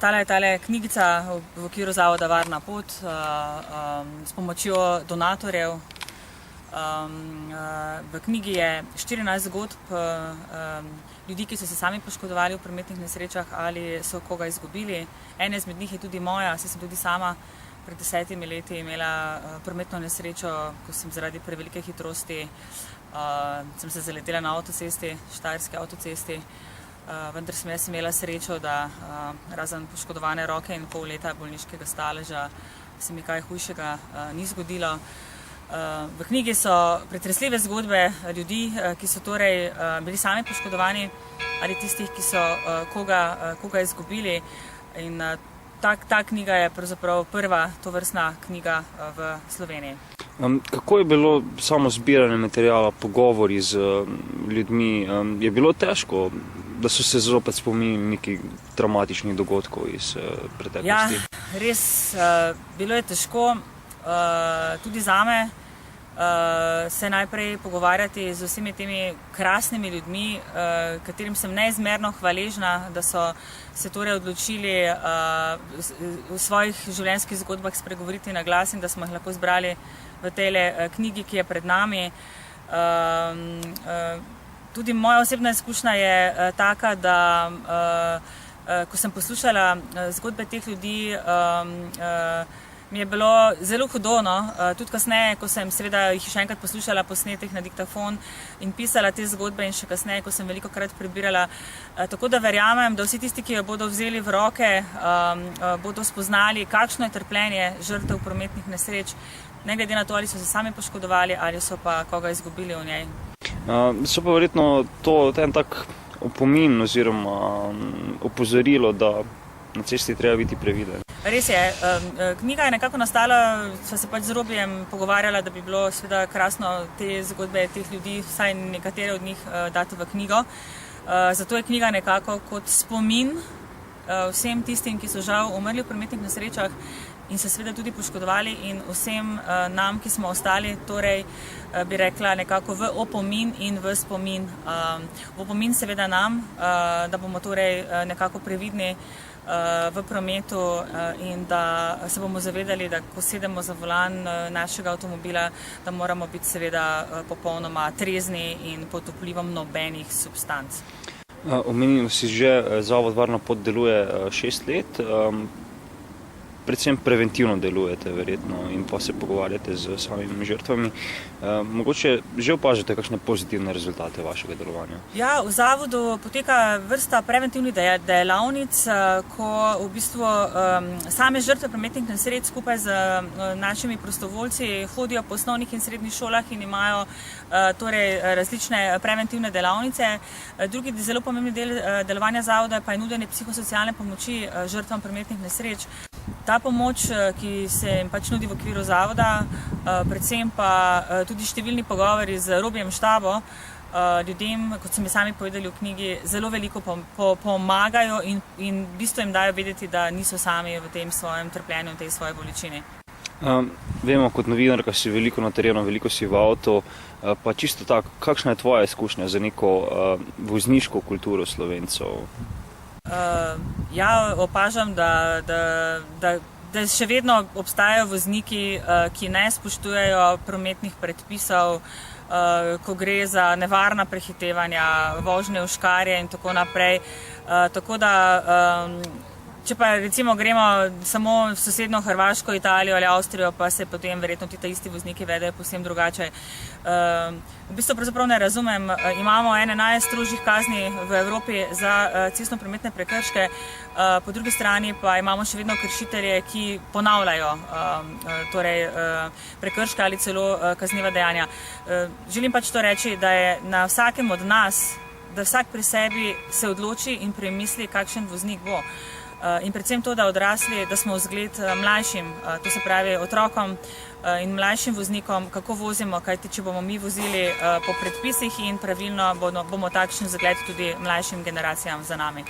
nastala je tale knjigica v okviru zavoda Varna pot s pomočjo donatorjev. V knjigi je 14 zgodb ljudi, ki so se sami poškodovali v prometnih nesrečah ali so koga izgubili. Ena izmed njih je tudi moja, saj sem tudi sama pred 10 leti imela prometno nesrečo, ko sem zaradi prevelike hitrosti sem se zaletela na avtocesti, štajerski avtocesti. Vendar sem jaz imela srečo, da razen poškodovane roke in pol leta bolniškega staleža se mi kaj hujšega ni zgodilo. V knjigi so pretresljive zgodbe ljudi, ki so torej bili sami poškodovani ali tistih, ki so koga izgubili. In ta knjiga je pravzaprav prva tovrstna knjiga v Sloveniji. Kako je bilo samo zbiranje materiala, pogovori z ljudmi? Je bilo težko, da so se zopet spomnili nekih dramatičnih dogodkov iz preteklosti? Ja, res, bilo je težko, tudi zame, se najprej pogovarjati z vsemi temi krasnimi ljudmi, katerim sem neizmerno hvaležna, da so se torej odločili v svojih življenjskih zgodbah spregovoriti na glas in da smo jih lahko zbrali v tej knjigi, ki je pred nami. Tudi moja osebna izkušnja je taka, da ko sem poslušala zgodbe teh ljudi, mi je bilo zelo hudo, tudi kasneje, ko sem seveda jih še enkrat poslušala posnetih na diktafon in pisala te zgodbe in še kasneje, ko sem velikokrat prebirala. Tako da verjamem, da vsi tisti, ki jo bodo vzeli v roke, bodo spoznali, kakšno je trpljenje žrtev prometnih nesreč, ne glede na to, ali so se sami poškodovali ali so pa koga izgubili v njej. So pa verjetno to en tak opomin oziroma opozorilo, da na cesti treba biti previden. Res je. Knjiga je nekako nastala, sva se pač z Robijem pogovarjala, da bi bilo seveda krasno te zgodbe teh ljudi, vsaj nekatere od njih dati v knjigo. Zato je knjiga nekako kot spomin vsem tistim, ki so žal umrli v prometnih nesrečah in se seveda tudi poškodovali, in vsem nam, ki smo ostali, torej bi rekla nekako v opomin in v spomin. V opomin seveda nam, da bomo torej nekako previdni v prometu in da se bomo zavedali, da ko sedemo za volan našega avtomobila, da moramo biti seveda popolnoma trezni in pod vplivom nobenih substanc. Omenili si že, zavod Varna pot deluje 6 let. Predvsem preventivno delujete verjetno in pa se pogovarjate z samimi žrtvami. Mogoče že opažate kakšne pozitivne rezultate vašega delovanja? Ja, v zavodu poteka vrsta preventivnih delavnic, ko v bistvu same žrtve prometnih nesreč skupaj z našimi prostovoljci hodijo po osnovnih in srednjih šolah in imajo torej različne preventivne delavnice. Drugi zelo pomembni del delovanja zavoda pa je nudenje psihosocialne pomoči žrtvam prometnih nesreč. Ta pomoč, ki se jim pač nudi v okviru zavoda, predvsem pa tudi številni pogovori z Robijem štabo, ljudem, kot so mi sami povedali v knjigi, zelo veliko pomagajo in v bistvu jim dajo vedeti, da niso sami v tem svojem trpljenju, v tej svoji bolečini. Vemo, kot novinarka si veliko na terenu, veliko si v avtu, pa čisto tako, kakšna je tvoja izkušnja za neko vozniško kulturo Slovencev? Ja, opažam, da še vedno obstajajo vozniki, ki ne spoštujejo prometnih predpisov, ko gre za nevarna prehitevanja, vožnje v škarje in tako naprej. Tako da, če pa recimo gremo samo v sosednjo Hrvaško, Italijo ali Avstrijo, pa se potem verjetno ti isti vozniki vedejo povsem drugače. V bistvu pravzaprav ne razumem. Imamo ene najstrožjih kazni v Evropi za cestnoprometne prekrške, po drugi strani pa imamo še vedno kršitelje, ki ponavljajo prekrške ali celo kazniva dejanja. Želim pač to reči, da je na vsakem od nas, da vsak pri sebi se odloči in premisli, kakšen voznik bo. In predvsem to, da odrasli, da smo vzgled mlajšim, to se pravi otrokom in mlajšim voznikom, kako vozimo, kajti če bomo mi vozili po predpisih in pravilno, bomo takšen vzgled tudi mlajšim generacijam za nami.